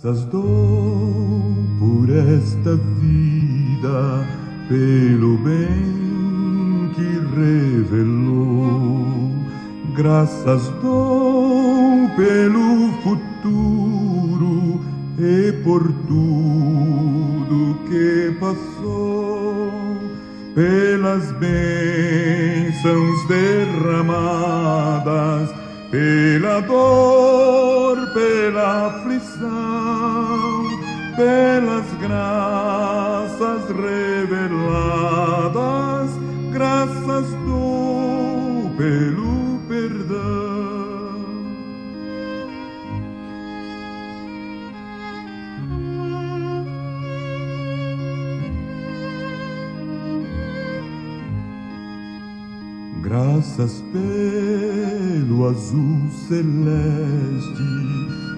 Graças dou por esta vida, pelo bem que revelou. Graças dou pelo futuro e por tudo que passou, pelas bênçãos derramadas, pela dor, pela aflição, pelas graças reveladas, graças dou pelo perdão. Graças pelo azul celeste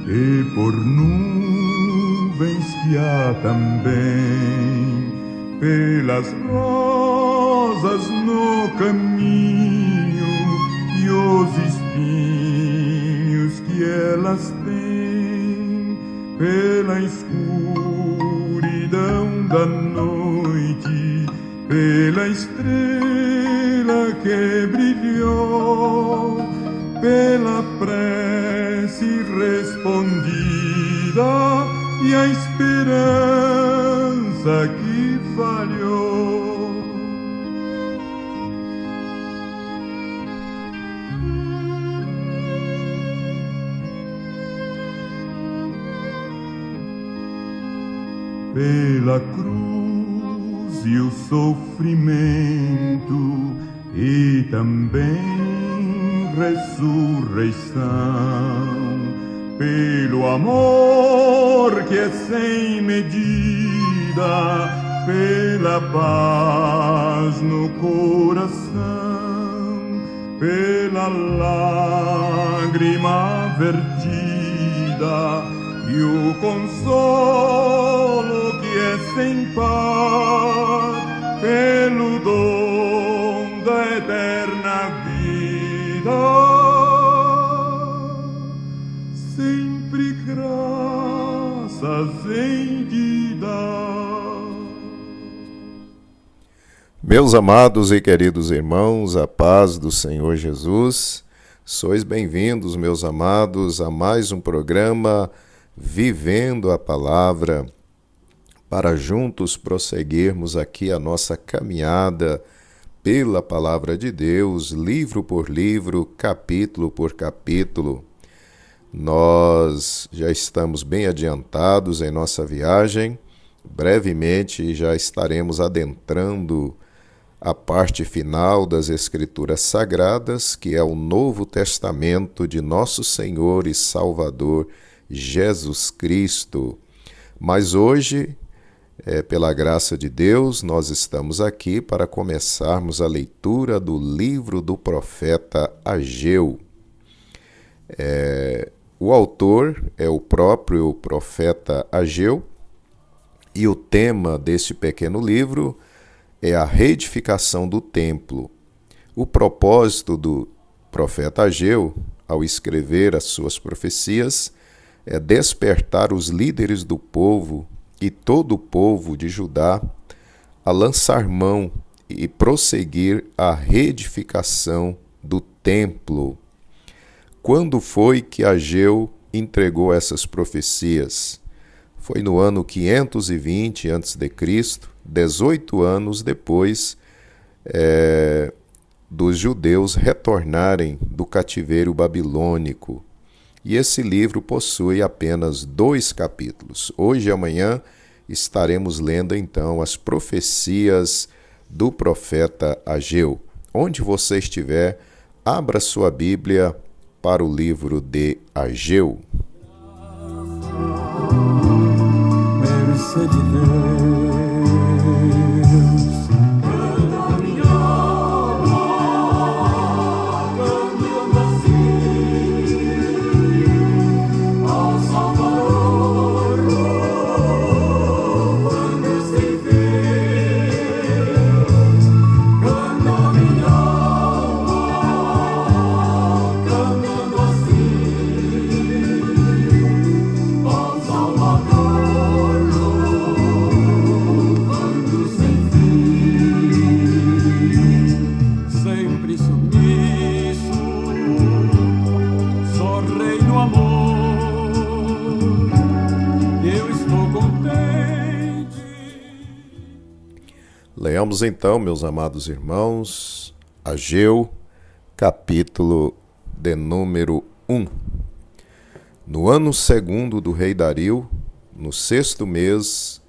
e por nuvens que há também, pelas rosas no caminho e os espinhos que elas têm, pela escuridão da noite, pela estrela que brilhou, pela prece respondida e a esperança que falhou. Pela cruz e o sofrimento e também ressurreição, pelo amor que é sem medida, pela paz no coração, pela lágrima vertida e o consolo que é sem par, pelo dom da eterna vida, sempre graças em ti dar. Meus amados e queridos irmãos, a paz do Senhor Jesus, sois bem-vindos, meus amados, a mais um programa Vivendo a Palavra, para juntos prosseguirmos aqui a nossa caminhada pela Palavra de Deus, livro por livro, capítulo por capítulo. Nós já estamos bem adiantados em nossa viagem, brevemente já estaremos adentrando a parte final das Escrituras Sagradas, que é o Novo Testamento de nosso Senhor e Salvador Jesus Cristo. Mas hoje, pela graça de Deus, nós estamos aqui para começarmos a leitura do livro do profeta Ageu. O autor é o próprio profeta Ageu, e o tema deste pequeno livro é a reedificação do templo. O propósito do profeta Ageu, ao escrever as suas profecias, é despertar os líderes do povo e todo o povo de Judá a lançar mão e prosseguir a reedificação do templo. Quando foi que Ageu entregou essas profecias? Foi no ano 520 a.C., 18 anos depois dos judeus retornarem do cativeiro babilônico. E esse livro possui apenas 2 capítulos. Hoje e amanhã estaremos lendo então as profecias do profeta Ageu. Onde você estiver, abra sua Bíblia para o livro de Ageu. Leamos então, meus amados irmãos, Ageu, capítulo de número 1. No ano segundo do rei Dario, no 6º mês,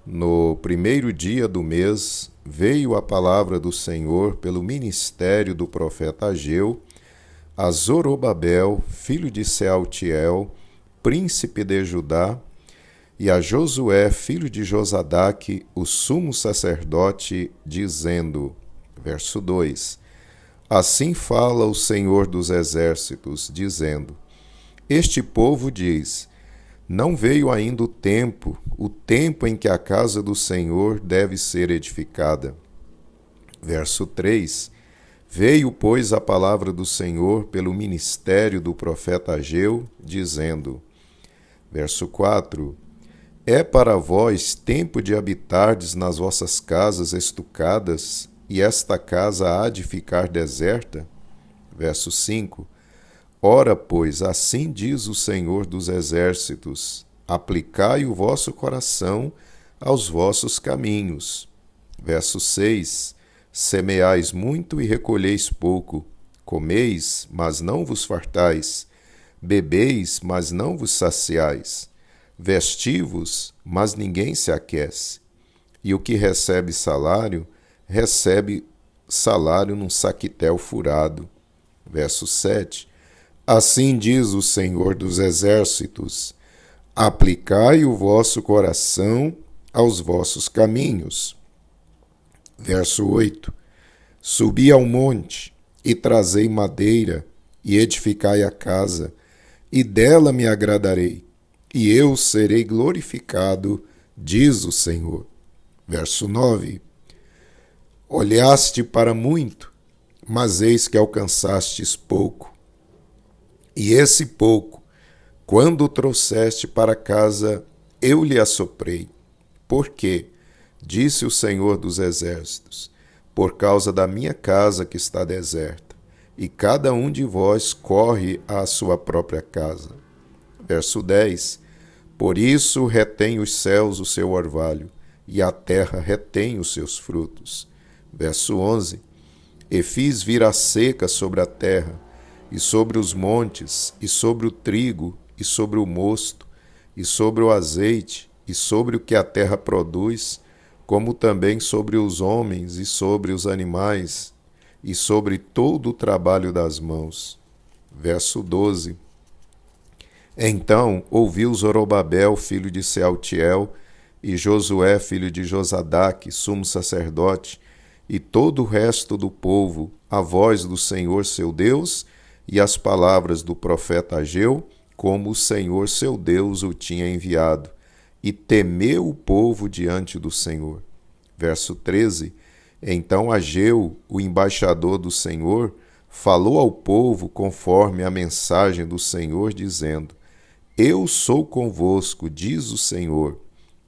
no 1º dia do mês, veio a palavra do Senhor pelo ministério do profeta Ageu a Zorobabel, filho de Sealtiel, príncipe de Judá, e a Josué, filho de Josadaque, o sumo sacerdote, dizendo, verso 2, assim fala o Senhor dos exércitos, dizendo, este povo diz, não veio ainda o tempo em que a casa do Senhor deve ser edificada. Verso 3, veio, pois, a palavra do Senhor pelo ministério do profeta Ageu, dizendo, verso 4, é para vós tempo de habitardes nas vossas casas estucadas, e esta casa há de ficar deserta? Verso 5. Ora, pois, assim diz o Senhor dos exércitos, aplicai o vosso coração aos vossos caminhos. Verso 6. Semeais muito e recolheis pouco, comeis, mas não vos fartais, bebeis, mas não vos saciais. Vestivos, mas ninguém se aquece. E o que recebe salário num saquitel furado. Verso 7. Assim diz o Senhor dos exércitos, aplicai o vosso coração aos vossos caminhos. Verso 8. Subi ao monte, e trazei madeira, e edificai a casa, e dela me agradarei. E eu serei glorificado, diz o Senhor. Verso 9. Olhaste para muito, mas eis que alcançastes pouco. E esse pouco, quando o trouxeste para casa, eu lhe assoprei. Por quê? Disse o Senhor dos exércitos, por causa da minha casa que está deserta, e cada um de vós corre à sua própria casa. Verso 10. Por isso retém os céus o seu orvalho, e a terra retém os seus frutos. Verso 11. E fiz vir a seca sobre a terra, e sobre os montes, e sobre o trigo, e sobre o mosto, e sobre o azeite, e sobre o que a terra produz, como também sobre os homens, e sobre os animais, e sobre todo o trabalho das mãos. Verso 12. Então ouviu Zorobabel, filho de Sealtiel, e Josué, filho de Josadaque, sumo sacerdote, e todo o resto do povo, a voz do Senhor seu Deus, e as palavras do profeta Ageu, como o Senhor seu Deus o tinha enviado, e temeu o povo diante do Senhor. Verso 13. Então Ageu, o embaixador do Senhor, falou ao povo conforme a mensagem do Senhor, dizendo, eu sou convosco, diz o Senhor.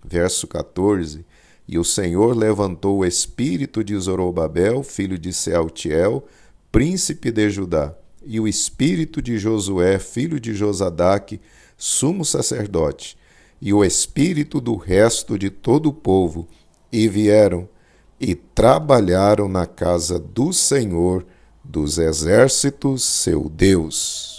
Verso 14. E o Senhor levantou o espírito de Zorobabel, filho de Sealtiel, príncipe de Judá, e o espírito de Josué, filho de Josadaque, sumo sacerdote, e o espírito do resto de todo o povo, e vieram e trabalharam na casa do Senhor dos exércitos, seu Deus.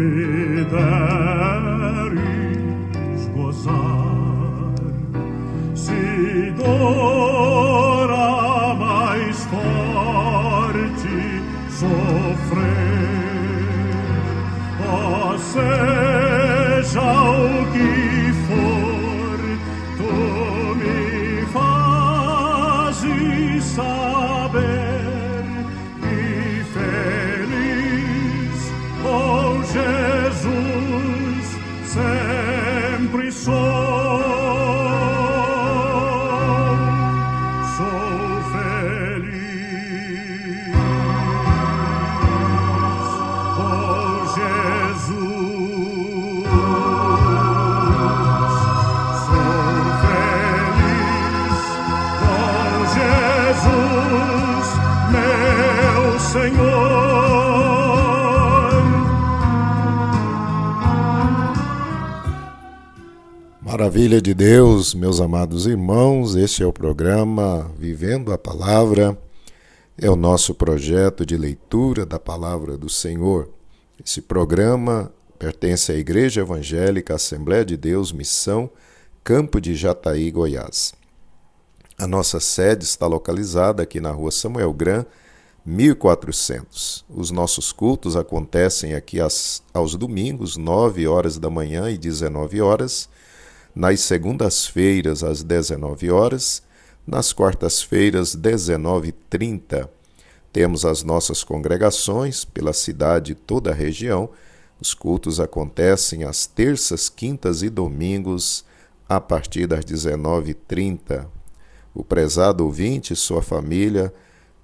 me deres gozar, se dor a mais forte sofrer, ó, seja o que for, tu me fazes saber que feliz com Jesus sempre sou. Maravilha de Deus, meus amados irmãos, este é o programa Vivendo a Palavra, é o nosso projeto de leitura da Palavra do Senhor. Esse programa pertence à Igreja Evangélica Assembleia de Deus Missão, Campo de Jataí, Goiás. A nossa sede está localizada aqui na rua Samuel Gran, 1400. Os nossos cultos acontecem aqui aos domingos, 9 horas da manhã e 19 horas, nas segundas-feiras às 19 horas, nas quartas-feiras 19h30. Temos as nossas congregações pela cidade e toda a região. Os cultos acontecem às terças, quintas e domingos a partir das 19h30. O prezado ouvinte e sua família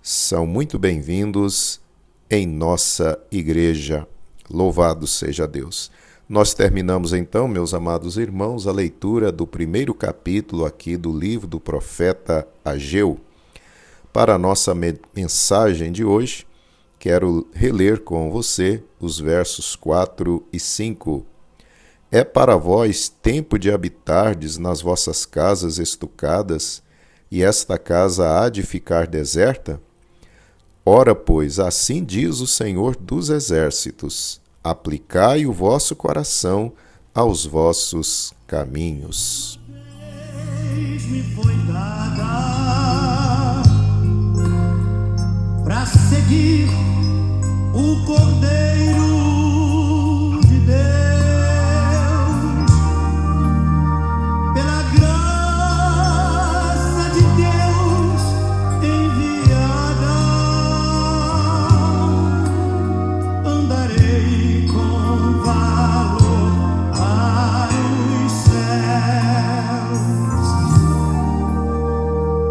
são muito bem-vindos em nossa igreja. Louvado seja Deus. Nós terminamos então, meus amados irmãos, a leitura do primeiro capítulo aqui do livro do profeta Ageu. Para a nossa mensagem de hoje, quero reler com você os versos 4 e 5. É para vós tempo de habitardes nas vossas casas estucadas, e esta casa há de ficar deserta? Ora, pois, assim diz o Senhor dos Exércitos: aplicai o vosso coração aos vossos caminhos. Me foi dada para seguir o Cordeiro de Deus, pela graça de Deus enviada, andarei com valor para os céus.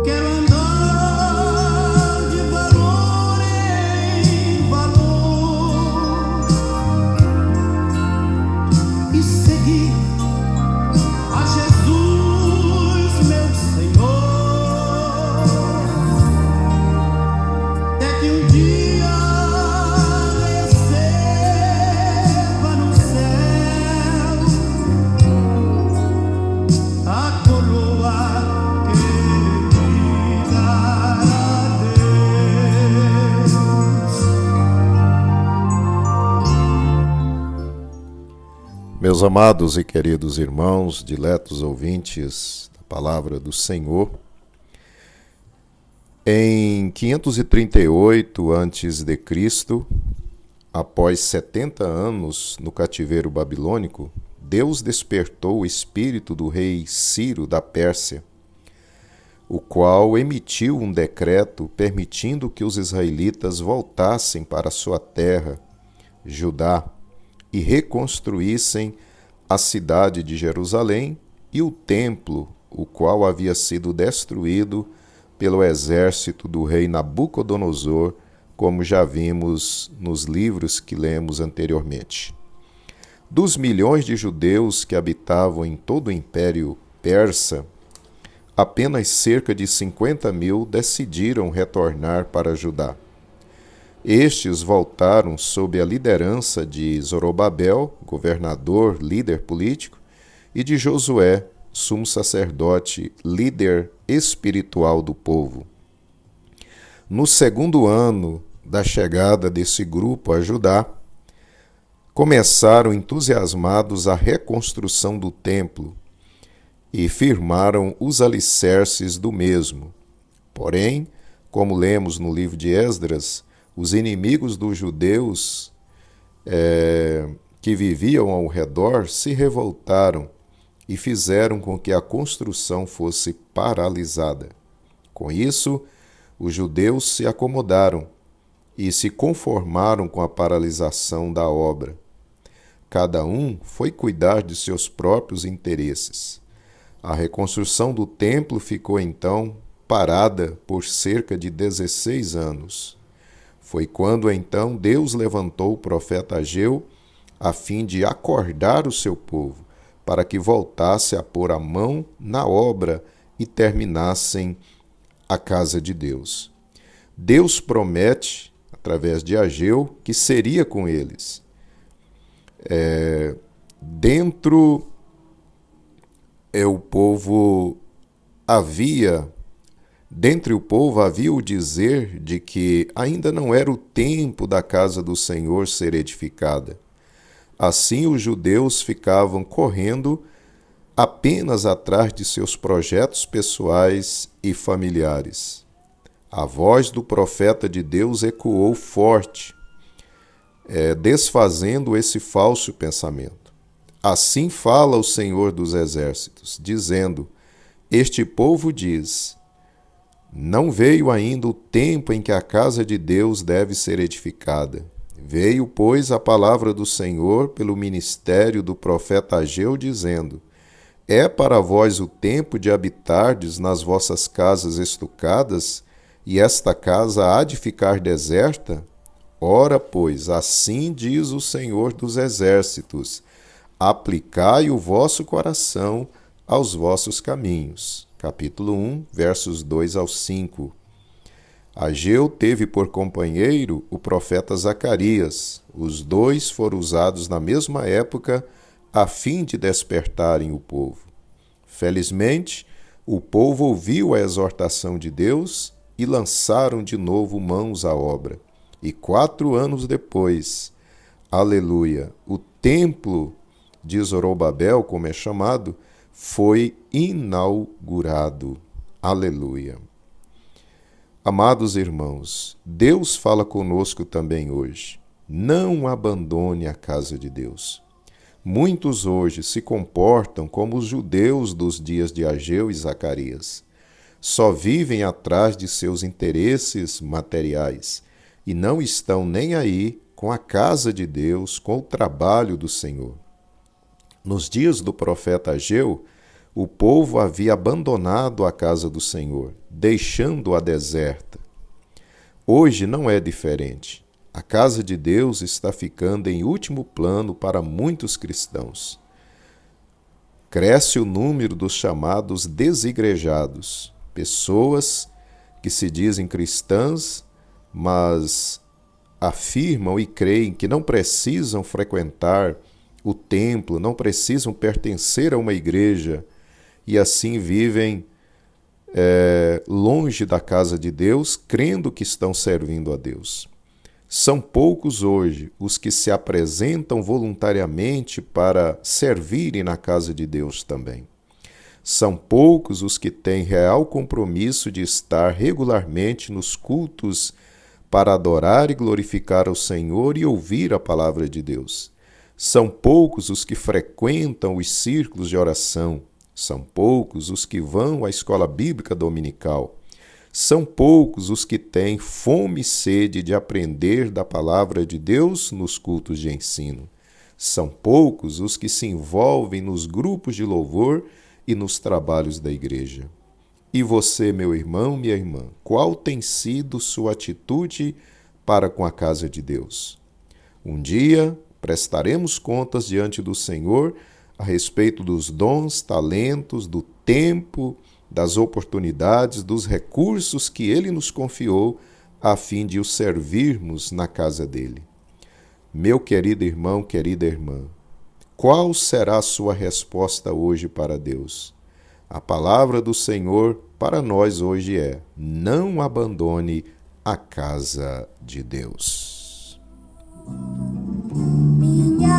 Quero andar de valor em valor e seguir a Jesus, meu Senhor, até que um dia receba no céu a coroa que me dará Deus. Meus amados e queridos irmãos, diletos ouvintes da Palavra do Senhor, em 538 a.C., após 70 anos no cativeiro babilônico, Deus despertou o espírito do rei Ciro da Pérsia, o qual emitiu um decreto permitindo que os israelitas voltassem para sua terra, Judá, e reconstruíssem a cidade de Jerusalém e o templo, o qual havia sido destruído pelo exército do rei Nabucodonosor, como já vimos nos livros que lemos anteriormente. Dos milhões de judeus que habitavam em todo o Império Persa, apenas cerca de 50 mil decidiram retornar para Judá. Estes voltaram sob a liderança de Zorobabel, governador, líder político, e de Josué, sumo sacerdote, líder espiritual do povo. No segundo ano da chegada desse grupo a Judá, começaram entusiasmados a reconstrução do templo e firmaram os alicerces do mesmo. Porém, como lemos no livro de Esdras, os inimigos dos judeus que viviam ao redor se revoltaram e fizeram com que a construção fosse paralisada. Com isso, os judeus se acomodaram e se conformaram com a paralisação da obra. Cada um foi cuidar de seus próprios interesses. A reconstrução do templo ficou então parada por cerca de 16 anos. Foi quando então Deus levantou o profeta Ageu a fim de acordar o seu povo, para que voltasse a pôr a mão na obra e terminassem a casa de Deus. Deus promete, através de Ageu, que seria com eles. Dentre o povo havia o dizer de que ainda não era o tempo da casa do Senhor ser edificada. Assim os judeus ficavam correndo apenas atrás de seus projetos pessoais e familiares. A voz do profeta de Deus ecoou forte, desfazendo esse falso pensamento. Assim fala o Senhor dos Exércitos, dizendo: Este povo diz: Não veio ainda o tempo em que a casa de Deus deve ser edificada. Veio, pois, a palavra do Senhor pelo ministério do profeta Ageu, dizendo: É para vós o tempo de habitardes nas vossas casas estucadas, e esta casa há de ficar deserta? Ora, pois, assim diz o Senhor dos Exércitos: Aplicai o vosso coração aos vossos caminhos. Capítulo 1, versos 2 ao 5. Ageu teve por companheiro o profeta Zacarias. Os dois foram usados na mesma época a fim de despertarem o povo. Felizmente, o povo ouviu a exortação de Deus e lançaram de novo mãos à obra. E 4 anos depois, aleluia, o templo de Zorobabel, como é chamado, foi inaugurado. Aleluia. Amados irmãos, Deus fala conosco também hoje. Não abandone a casa de Deus. Muitos hoje se comportam como os judeus dos dias de Ageu e Zacarias. Só vivem atrás de seus interesses materiais e não estão nem aí com a casa de Deus, com o trabalho do Senhor. Nos dias do profeta Ageu, o povo havia abandonado a casa do Senhor, deixando-a deserta. Hoje não é diferente. A casa de Deus está ficando em último plano para muitos cristãos. Cresce o número dos chamados desigrejados, pessoas que se dizem cristãs, mas afirmam e creem que não precisam frequentar o templo, não precisam pertencer a uma igreja, e assim vivem longe da casa de Deus, crendo que estão servindo a Deus. São poucos hoje os que se apresentam voluntariamente para servirem na casa de Deus também. São poucos os que têm real compromisso de estar regularmente nos cultos para adorar e glorificar ao Senhor e ouvir a palavra de Deus. São poucos os que frequentam os círculos de oração. São poucos os que vão à escola bíblica dominical. São poucos os que têm fome e sede de aprender da palavra de Deus nos cultos de ensino. São poucos os que se envolvem nos grupos de louvor e nos trabalhos da igreja. E você, meu irmão, minha irmã, qual tem sido sua atitude para com a casa de Deus? Um dia prestaremos contas diante do Senhor a respeito dos dons, talentos, do tempo, das oportunidades, dos recursos que Ele nos confiou a fim de o servirmos na casa dEle. Meu querido irmão, querida irmã, qual será a sua resposta hoje para Deus? A palavra do Senhor para nós hoje é: não abandone a casa de Deus. Minha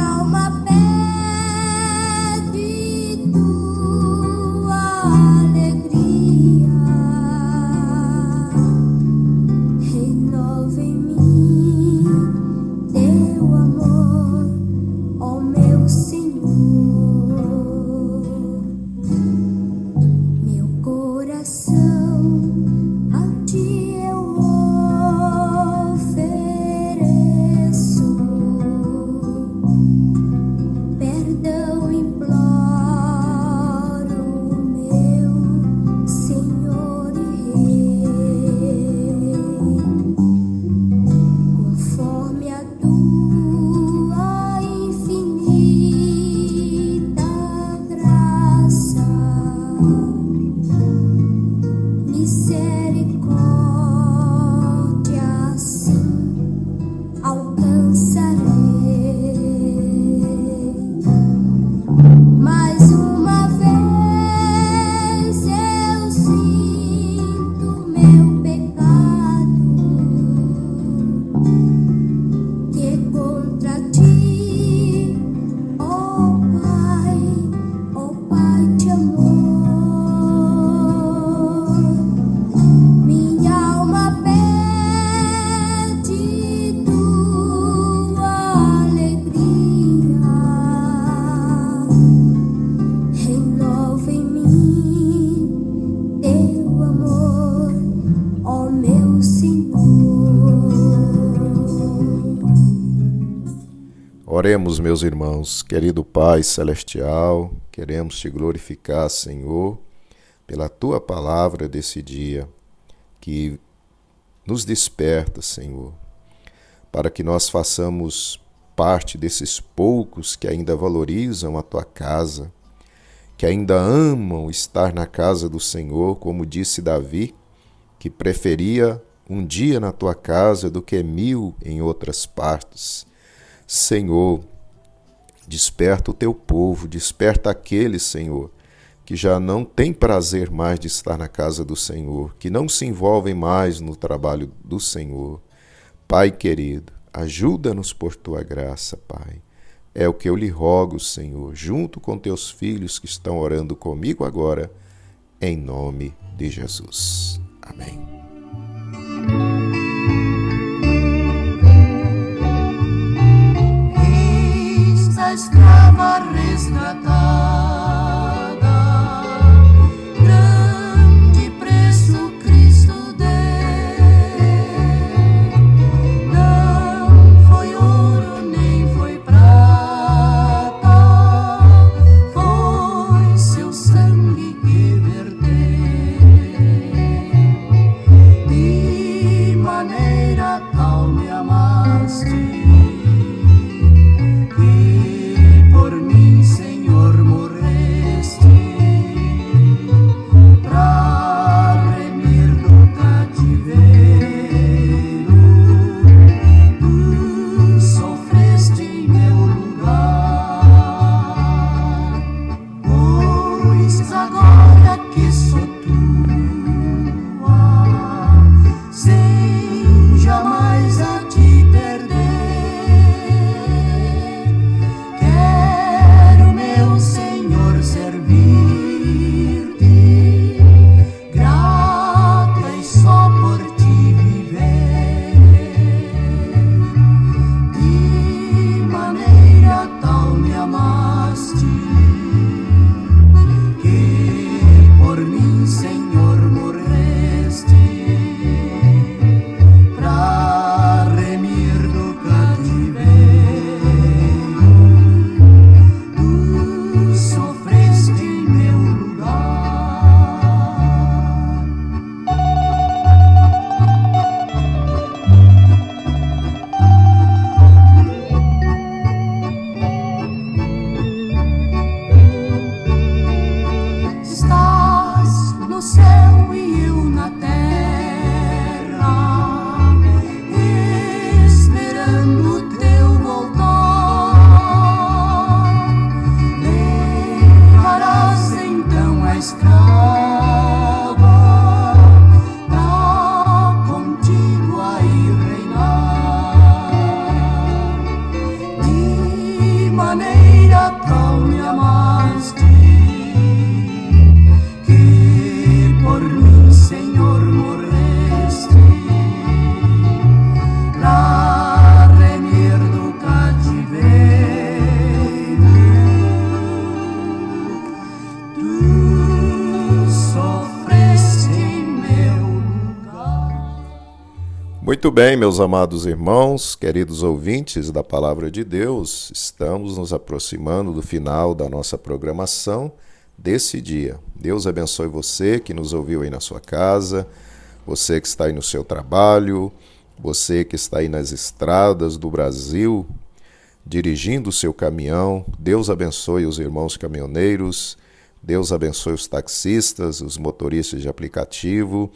Oremos, meus irmãos. Querido Pai Celestial, queremos te glorificar, Senhor, pela tua palavra desse dia, que nos desperta, Senhor, para que nós façamos parte desses poucos que ainda valorizam a tua casa, que ainda amam estar na casa do Senhor, como disse Davi, que preferia um dia na tua casa do que 1000 em outras partes. Senhor, desperta o teu povo, desperta aqueles, Senhor, que já não têm prazer mais de estar na casa do Senhor, que não se envolvem mais no trabalho do Senhor. Pai querido, ajuda-nos por tua graça, Pai. É o que eu lhe rogo, Senhor, junto com teus filhos que estão orando comigo agora, em nome de Jesus. Amém. A escrava resgatada, grande preço Cristo deu. Não foi ouro nem foi prata, foi seu sangue que verteu. De maneira tal me amaste, por mim, Senhor, morreste, pra remir do cativeiro, tu sofreste em meu lugar, pois agora que sou tua, sem jamais a te perder, Senhor, servir-te, grata e só por ti viver. De maneira tal me amaste, que por mim, Senhor, morreste, pra remir do cativeiro. Sofreste em meu lugar. Estás no céu e eu na terra, esperando o teu voltar. Levarás então a escrava pra contigo aí reinar. De maneira tal me amaste, que por mim, Senhor, morreste, pra remir do cativeiro. Tu sofreste em meu lugar. Muito bem, meus amados irmãos, queridos ouvintes da Palavra de Deus, estamos nos aproximando do final da nossa programação desse dia. Deus abençoe você que nos ouviu aí na sua casa, você que está aí no seu trabalho, você que está aí nas estradas do Brasil, dirigindo o seu caminhão. Deus abençoe os irmãos caminhoneiros, Deus abençoe os taxistas, os motoristas de aplicativo.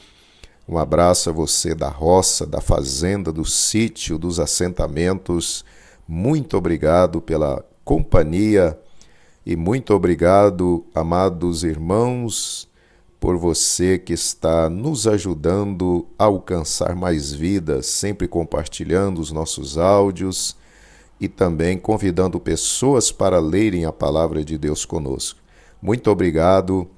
Um abraço a você da roça, da fazenda, do sítio, dos assentamentos. Muito obrigado pela companhia e muito obrigado, amados irmãos, por você que está nos ajudando a alcançar mais vidas, sempre compartilhando os nossos áudios e também convidando pessoas para lerem a palavra de Deus conosco. Muito obrigado,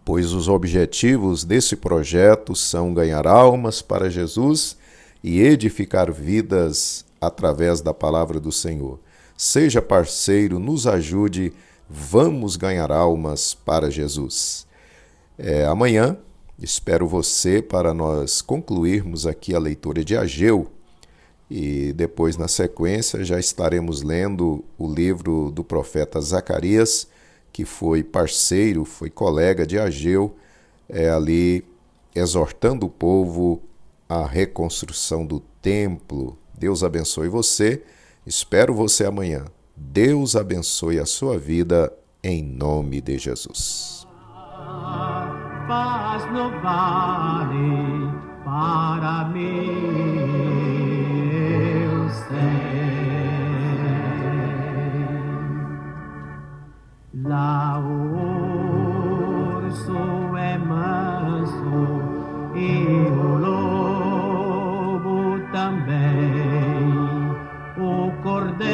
pois os objetivos desse projeto são ganhar almas para Jesus e edificar vidas através da palavra do Senhor. Seja parceiro, nos ajude, vamos ganhar almas para Jesus. Amanhã espero você para nós concluirmos aqui a leitura de Ageu e depois, na sequência, já estaremos lendo o livro do profeta Zacarias, que foi parceiro, foi colega de Ageu, ali exortando o povo à reconstrução do templo. Deus abençoe você, espero você amanhã. Deus abençoe a sua vida, em nome de Jesus. Paz no vale para meu ser. Lá o urso é manso e o lobo também, o cordeiro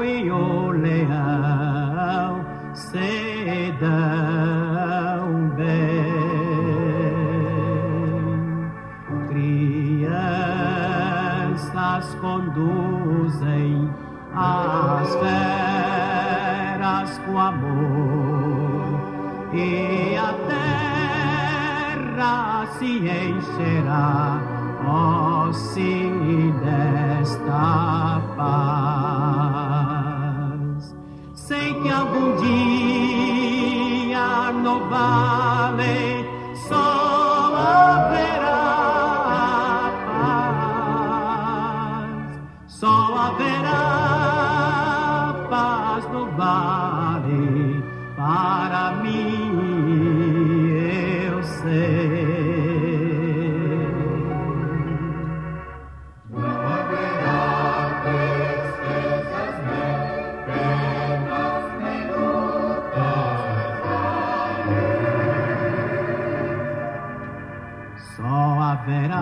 e o leão se dão bem. Crianças conduzem as feras com amor e a terra se encherá, ó sim, desta paz. Sei que algum dia no vale só haverá paz, só haverá paz no vale para mim, eu sei. Só haverá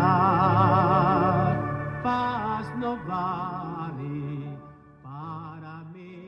paz no vale para mim.